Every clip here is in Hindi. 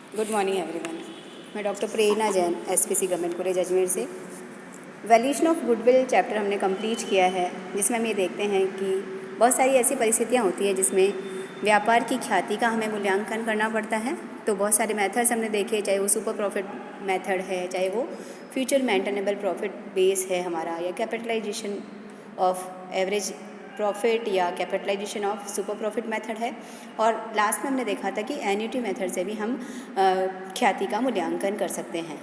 Good morning everyone. मैं doctor Prerna Jain, SPC government college Ajmer से। वैल्यूएशन ऑफ गुडविल चैप्टर हमने कंप्लीट किया है, जिसमें हम ये देखते हैं कि बहुत सारी ऐसी परिस्थितियाँ होती हैं जिसमें व्यापार की ख्याति का हमें मूल्यांकन करना पड़ता है। तो बहुत सारे मेथड्स हमने देखे, चाहे वो सुपर प्रॉफिट मेथड है, चाहे वो फ्यूचर मेंटेनेबल प्रॉफिट बेस है हमारा, या कैपिटलाइजेशन ऑफ एवरेज प्रॉफिट, या capitalisation of super profit method है। और लास्ट में हमने देखा था कि एन्युटी मेथड से भी हम ख्याति का मूल्यांकन कर सकते हैं।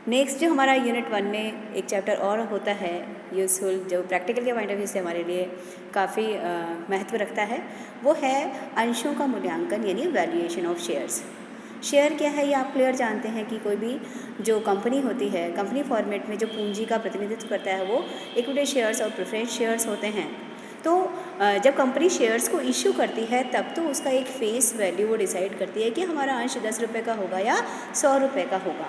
नेक्स्ट जो हमारा यूनिट 1 में एक चैप्टर और होता है यूजफुल, जो प्रैक्टिकल के पॉइंट ऑफ व्यू से हमारे लिए काफ़ी महत्व रखता है, वो है अंशों का मूल्यांकन, यानी वैल्यूएशन ऑफ शेयर्स। शेयर क्या है ये आप क्लियर जानते हैं कि कोई भी जो कंपनी होती है, कंपनी फॉर्मेट में जो पूंजी का प्रतिनिधित्व करता है वो इक्विटी शेयर्स और प्रेफरेंस शेयर्स होते हैं। तो जब कंपनी शेयर्स को इशू करती है तब तो उसका एक फेस वैल्यू वो डिसाइड करती है कि हमारा अंश 10 रुपये का होगा या 100 रुपये का होगा।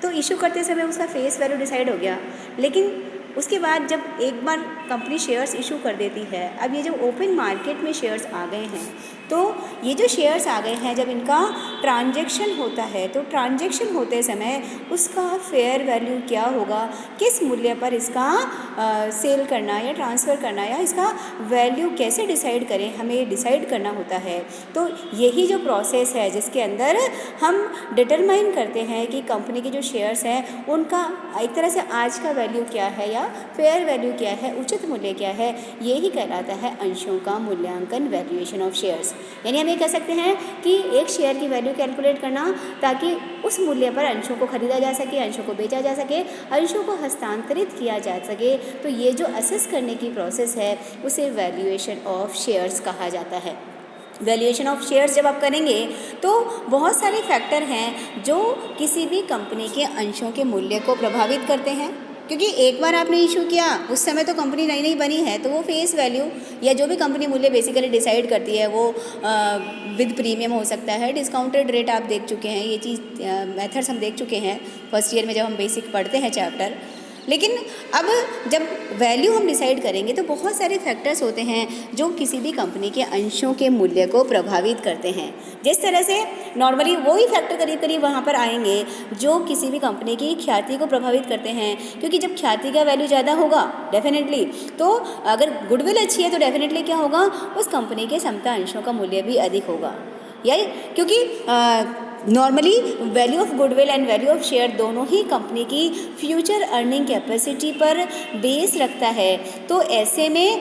तो इशू करते समय उसका फेस वैल्यू डिसाइड हो गया, लेकिन उसके बाद जब एक बार कंपनी शेयर्स इशू कर देती है, अब ये जब ओपन मार्केट में शेयर्स आ गए हैं, तो ये जो शेयर्स आ गए हैं, जब इनका ट्रांजैक्शन होता है तो ट्रांजैक्शन होते समय उसका फेयर वैल्यू क्या होगा, किस मूल्य पर इसका सेल करना या ट्रांसफ़र करना, या इसका वैल्यू कैसे डिसाइड करें, हमें डिसाइड करना होता है। तो यही जो प्रोसेस है जिसके अंदर हम डिटरमाइन करते हैं कि कंपनी के जो शेयर्स हैं उनका एक तरह से आज का वैल्यू क्या है या फेयर वैल्यू क्या है, उचित मूल्य क्या है, यही कहलाता है अंशों का मूल्यांकन, वैल्यूएशन ऑफ शेयर्स। यानी हम ये कह सकते हैं कि एक शेयर की वैल्यू कैलकुलेट करना ताकि उस मूल्य पर अंशों को खरीदा जा सके, अंशों को बेचा जा सके, अंशों को हस्तांतरित किया जा सके। तो ये जो असेस करने की प्रोसेस है उसे वैल्यूएशन ऑफ शेयर्स कहा जाता है। वैल्यूएशन ऑफ शेयर्स जब आप करेंगे तो बहुत सारे फैक्टर हैं जो किसी भी कंपनी के अंशों के मूल्य को प्रभावित करते हैं, क्योंकि एक बार आपने इशू किया, उस समय तो कंपनी नई नई बनी है, तो वो फेस वैल्यू या जो भी कंपनी मूल्य बेसिकली डिसाइड करती है वो विद प्रीमियम हो सकता है, डिस्काउंटेड रेट आप देख चुके हैं, ये चीज़ मेथड्स हम देख चुके हैं फर्स्ट ईयर में जब हम बेसिक पढ़ते हैं चैप्टर। लेकिन अब जब वैल्यू हम डिसाइड करेंगे तो बहुत सारे फैक्टर्स होते हैं जो किसी भी कंपनी के अंशों के मूल्य को प्रभावित करते हैं। जिस तरह से नॉर्मली वही फैक्टर करीब करीब वहाँ पर आएंगे जो किसी भी कंपनी की ख्याति को प्रभावित करते हैं, क्योंकि जब ख्याति का वैल्यू ज़्यादा होगा डेफिनेटली, तो अगर गुडविल अच्छी है तो डेफिनेटली क्या होगा, उस कंपनी के समता अंशों का मूल्य भी अधिक होगा। यही क्योंकि normally value of goodwill and value of share दोनों ही कंपनी की फ्यूचर अर्निंग कैपेसिटी पर बेस रखता है। तो ऐसे में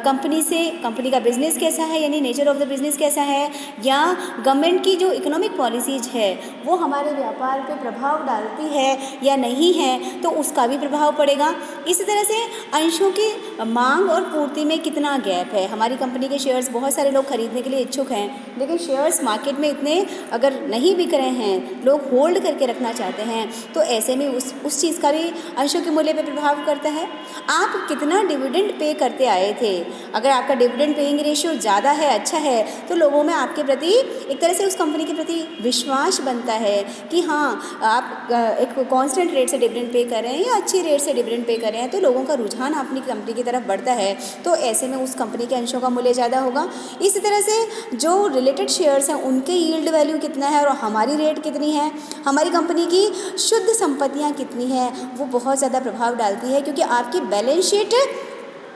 कंपनी का बिजनेस कैसा है, यानी नेचर ऑफ द बिजनेस कैसा है, या गवर्नमेंट की जो इकोनॉमिक पॉलिसीज है वो हमारे व्यापार पे प्रभाव डालती है या नहीं है, तो उसका भी प्रभाव पड़ेगा। इसी तरह से अंशों की मांग और पूर्ति में कितना गैप है। हमारी कंपनी के शेयर्स बहुत सारे लोग खरीदने के लिए इच्छुक हैं, लेकिन शेयर्स मार्केट में इतने अगर नहीं बिक रहे हैं, लोग होल्ड करके रखना चाहते हैं, तो ऐसे में उस चीज़ का भी अंशों के मूल्य पर प्रभाव करता है। आप कितना डिविडेंड पे करते आए थे, अगर आपका डिविडेंड पेइंग रेशियो ज़्यादा है, अच्छा है, तो लोगों में आपके प्रति एक तरह से उस कंपनी के प्रति विश्वास बनता है कि हाँ आप एक कांस्टेंट रेट से डिविडेंड पे कर रहे हैं या अच्छी रेट से डिविडेंड पे कर रहे हैं, तो लोगों का रुझान अपनी कंपनी की तरफ बढ़ता है। तो ऐसे में उस कंपनी के अंशों का मूल्य ज़्यादा होगा। इसी तरह से जो रिलेटेड शेयर्स हैं उनके यील्ड वैल्यू कितना है और हमारी रेट कितनी है, हमारी कंपनी की शुद्ध संपत्तियां कितनी हैं, वो बहुत ज़्यादा प्रभाव डालती है। क्योंकि आपकी बैलेंस शीट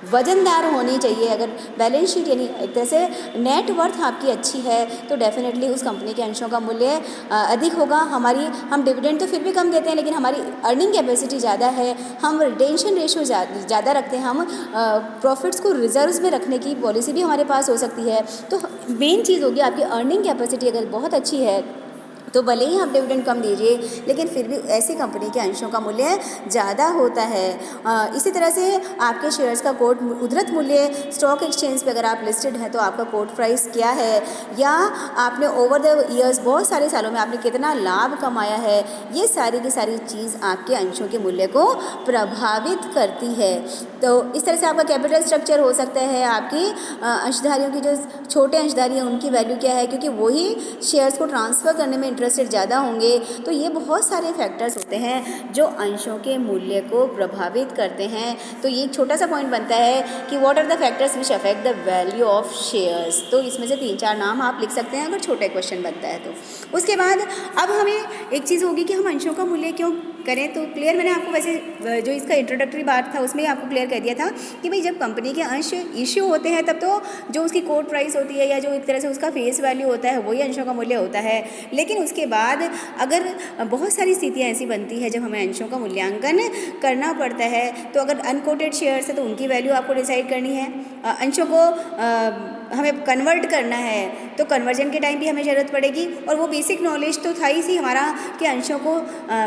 वजनदार होनी चाहिए। अगर बैलेंस शीट यानी एक तरह से नेट वर्थ आपकी अच्छी है तो डेफिनेटली उस कंपनी के अंशों का मूल्य अधिक होगा। हम डिविडेंड तो फिर भी कम देते हैं, लेकिन हमारी अर्निंग कैपेसिटी ज़्यादा है, हम रिटेंशन रेशियो ज़्यादा रखते हैं, हम प्रॉफिट्स को रिजर्व्स में रखने की पॉलिसी भी हमारे पास हो सकती है। तो मेन चीज़ होगी आपकी अर्निंग कैपेसिटी अगर बहुत अच्छी है तो भले ही आप डिविडेंड कम दीजिए, लेकिन फिर भी ऐसी कंपनी के अंशों का मूल्य ज़्यादा होता है। इसी तरह से आपके शेयर्स का कोट उद्धृत मूल्य स्टॉक एक्सचेंज पे अगर आप लिस्टेड हैं तो आपका कोट प्राइस क्या है, या आपने ओवर द ईयर्स बहुत सारे सालों में आपने कितना लाभ कमाया है, ये सारी की सारी चीज़ आपके अंशों के मूल्य को प्रभावित करती है। तो इस तरह से आपका कैपिटल स्ट्रक्चर हो सकता है, आपकी अंशधारियों की जो छोटे अंशधारी हैं उनकी वैल्यू क्या है, क्योंकि वही शेयर्स को ट्रांसफ़र करने में इंटरेस्ट रेट ज़्यादा होंगे। तो ये बहुत सारे फैक्टर्स होते हैं जो अंशों के मूल्य को प्रभावित करते हैं। तो ये एक छोटा सा पॉइंट बनता है कि what are the factors which affect the value of shares. तो इसमें से 3-4 नाम आप लिख सकते हैं अगर छोटे क्वेश्चन बनता है तो। उसके बाद अब हमें एक चीज़ होगी कि हम अंशों का मूल्य क्यों करें। तो क्लियर मैंने आपको वैसे जो इसका इंट्रोडक्टरी बात था उसमें आपको क्लियर कर दिया था कि भाई जब कंपनी के अंश इश्यू होते हैं तब तो जो उसकी कोट प्राइस होती है या जो एक तरह से उसका फेस वैल्यू होता है वही अंशों का मूल्य होता है। लेकिन उसके बाद अगर बहुत सारी स्थितियाँ ऐसी बनती है जब हमें अंशों का मूल्यांकन करना पड़ता है, तो अगर अनकोटेड शेयर्स है तो उनकी वैल्यू आपको डिसाइड करनी है। अंशों को हमें कन्वर्ट करना है तो कन्वर्जन के टाइम भी हमें ज़रूरत पड़ेगी। और वो बेसिक नॉलेज तो था ही सी हमारा कि अंशों को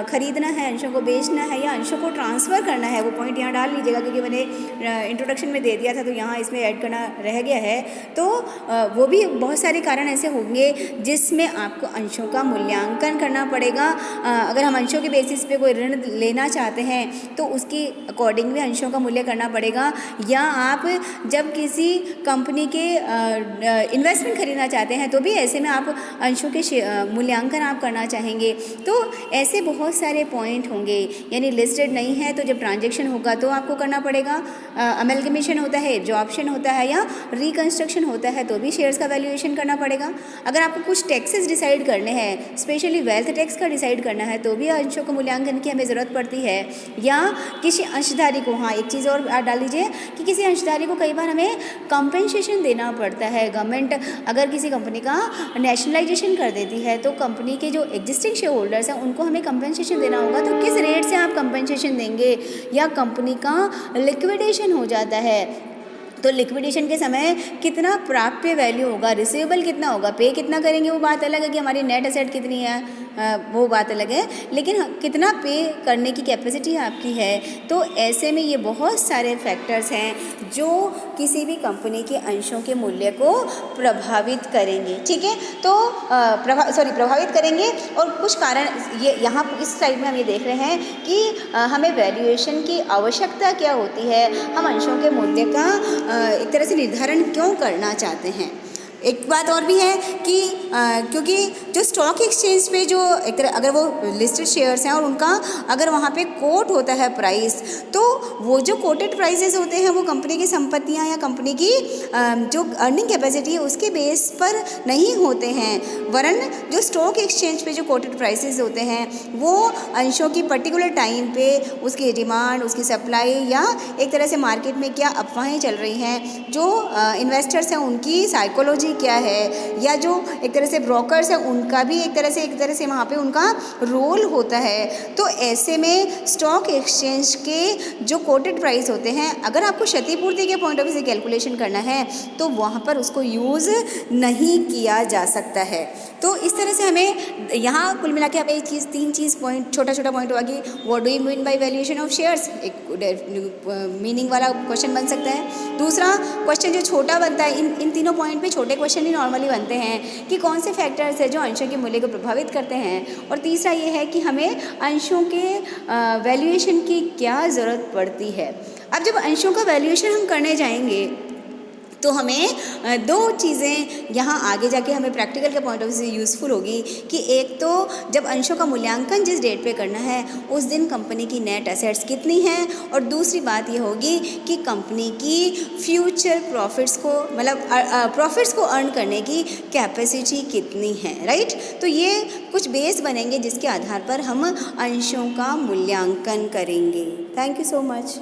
ख़रीदना है, अंशों को बेचना है या अंशों को ट्रांसफ़र करना है। वो पॉइंट यहाँ डाल लीजिएगा क्योंकि मैंने इंट्रोडक्शन में दे दिया था तो यहाँ इसमें ऐड करना रह गया है। तो वो भी बहुत सारे कारण ऐसे होंगे जिसमें आपको अंशों का मूल्यांकन करना पड़ेगा। अगर हम अंशों के बेसिस पे कोई ऋण लेना चाहते हैं तो उसकी अकॉर्डिंग भी अंशों का मूल्य करना पड़ेगा। या आप जब किसी कंपनी के इन्वेस्टमेंट खरीदना चाहते हैं तो भी ऐसे में आप अंशों के मूल्यांकन आप करना चाहेंगे। तो ऐसे बहुत सारे पॉइंट होंगे, यानी लिस्टेड नहीं है तो जब ट्रांजैक्शन होगा तो आपको करना पड़ेगा। अमेलगमेशन होता है, एब्जॉर्प्शन होता है या रिकंस्ट्रक्शन होता है तो भी शेयर्स का वैल्यूएशन करना पड़ेगा। अगर आपको कुछ टैक्सेस डिसाइड करने हैं, स्पेशली वेल्थ टैक्स का डिसाइड करना है तो भी अंशों के मूल्यांकन की हमें ज़रूरत पड़ती है। या किसी अंशधारी को, हाँ एक चीज़ और डाल लीजिए कि किसी अंशधारी को कई बार हमें कंपेंसेशन देना पड़ता है। गवर्नमेंट अगर किसी कंपनी का नेशनलाइजेशन कर देती है तो कंपनी के जो एग्जिस्टिंग शेयर होल्डर्स हैं उनको हमें कंपेंसेशन देना होगा। तो किस रेट से आप कंपेंसेशन देंगे, या कंपनी का लिक्विडेशन हो जाता है तो लिक्विडेशन के समय कितना प्राप्य वैल्यू होगा, रिसीवेबल कितना होगा, पे कितना करेंगे वो बात अलग है कि हमारी नेट एसेट कितनी है वो बात अलग है, लेकिन कितना पे करने की कैपेसिटी आपकी है। तो ऐसे में ये बहुत सारे फैक्टर्स हैं जो किसी भी कंपनी के अंशों के मूल्य को प्रभावित करेंगे। ठीक है, तो प्रभावित करेंगे। और कुछ कारण ये यहाँ इस स्लाइड में हम ये देख रहे हैं कि हमें वैल्यूएशन की आवश्यकता क्या होती है, हम अंशों के मूल्य का एक तरह से निर्धारण क्यों करना चाहते हैं। एक बात और भी है कि क्योंकि जो स्टॉक एक्सचेंज पे जो एक तरह अगर वो लिस्टेड शेयर्स हैं और उनका अगर वहाँ पे कोट होता है प्राइस, तो वो जो कोटेड प्राइसेस होते हैं वो कंपनी की संपत्तियाँ या कंपनी की जो अर्निंग कैपेसिटी है उसके बेस पर नहीं होते हैं, वरन जो स्टॉक एक्सचेंज पे जो कोटेड प्राइसेस होते हैं वो अंशों की पर्टिकुलर टाइम पे उसकी डिमांड, उसकी सप्लाई या एक तरह से मार्केट में क्या अफवाहें चल रही हैं, जो इन्वेस्टर्स हैं उनकी साइकोलॉजी क्या है, या जो एक तरह से ब्रोकर्स हैं उनका भी एक तरह से वहाँ पे उनका रोल होता है। तो ऐसे में स्टॉक एक्सचेंज के जो कोटेड प्राइस होते हैं, अगर आपको क्षतिपूर्ति के पॉइंट ऑफ व्यू से कैलकुलेशन करना है तो वहाँ पर उसको यूज़ नहीं किया जा सकता है। तो इस तरह से हमें यहाँ कुल मिला के हमें एक चीज़ 3 चीज़ पॉइंट छोटा पॉइंट होगा कि what do you mean by valuation of shares, एक मीनिंग वाला क्वेश्चन बन सकता है। दूसरा क्वेश्चन जो छोटा बनता है, इन तीनों पॉइंट पे छोटे क्वेश्चन ही नॉर्मली बनते हैं कि कौन से फैक्टर्स है जो अंशों के मूल्य को प्रभावित करते हैं। और तीसरा ये है कि हमें अंशों के वैल्यूएशन की क्या ज़रूरत पड़ती है। अब जब अंशों का वैल्यूएशन हम करने जाएंगे तो हमें 2 चीज़ें यहाँ आगे जाके हमें प्रैक्टिकल के पॉइंट ऑफ व्यू से यूज़फुल होगी कि एक तो जब अंशों का मूल्यांकन जिस डेट पे करना है उस दिन कंपनी की नेट एसेट्स कितनी हैं, और दूसरी बात ये होगी कि कंपनी की फ्यूचर प्रॉफिट्स को अर्न करने की कैपेसिटी कितनी है, राइट। तो ये कुछ बेस बनेंगे जिसके आधार पर हम अंशों का मूल्यांकन करेंगे। Thank you so much.